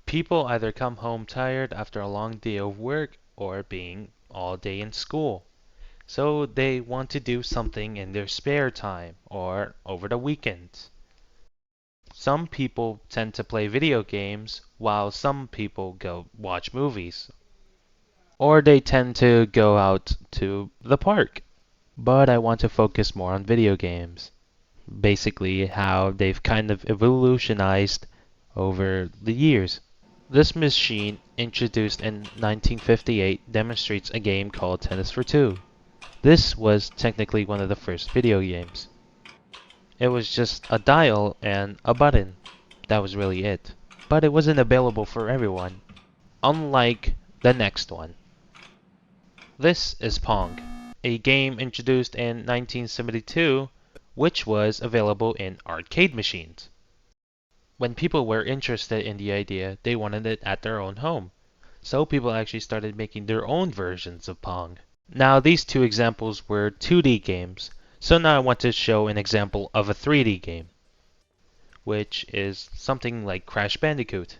People either come home tired after a long day of work or being all day in school. So they want to do something in their spare time or over the weekends. Some people tend to play video games while some people go watch movies. Or they tend to go out to the park. But I want to focus more on video games. Basically, how they've kind of evolutionized over the years. This machine, introduced in 1958, demonstrates a game called Tennis for Two. This was technically one of the first video games. It was just a dial and a button. That was really it. But it wasn't available for everyone, unlike the next one. This is Pong, a game introduced in 1972, which was available in arcade machines. When people were interested in the idea, they wanted it at their own home. So people actually started making their own versions of Pong. Now, these two examples were 2D games, so now I want to show an example of a 3D game, which is something like Crash Bandicoot.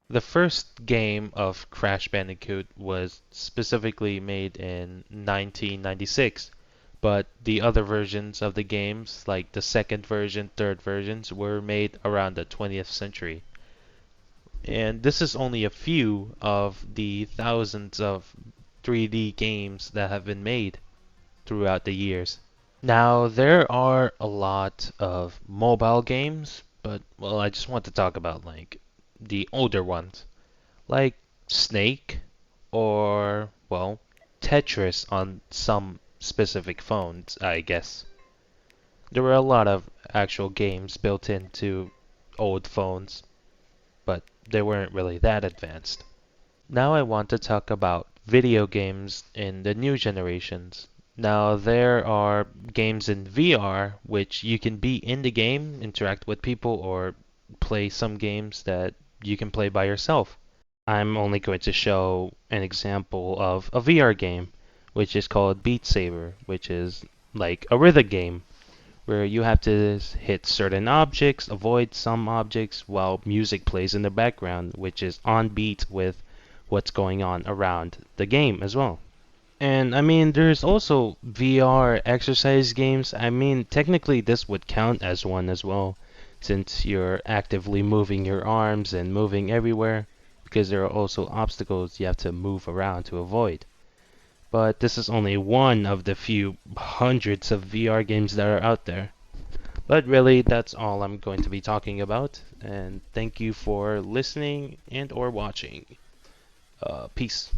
The first game of Crash Bandicoot was specifically made in 1996, but the other versions of the games, like the second version, third versions, were made around the 20th century. And this is only a few of the thousands of 3D games that have been made throughout the years. Now, there are a lot of mobile games, but well, I just want to talk about like the older ones, like Snake or well, Tetris on some specific phones, I guess. There were a lot of actual games built into old phones, but they weren't really that advanced. Now I want to talk about video games in the new generations. Now there are games in VR which you can be in the game, interact with people, or play some games that you can play by yourself. I'm only going to show an example of a VR game, which is called Beat Saber, which is like a rhythm game where you have to hit certain objects, avoid some objects while music plays in the background, which is on beat with what's going on around the game as well. And I mean, there's also VR exercise games. I mean, technically, this would count as one as well, since you're actively moving your arms and moving everywhere, because there are also obstacles you have to move around to avoid. But this is only one of the few hundreds of VR games that are out there. But really, that's all I'm going to be talking about. And thank you for listening and or watching. Peace.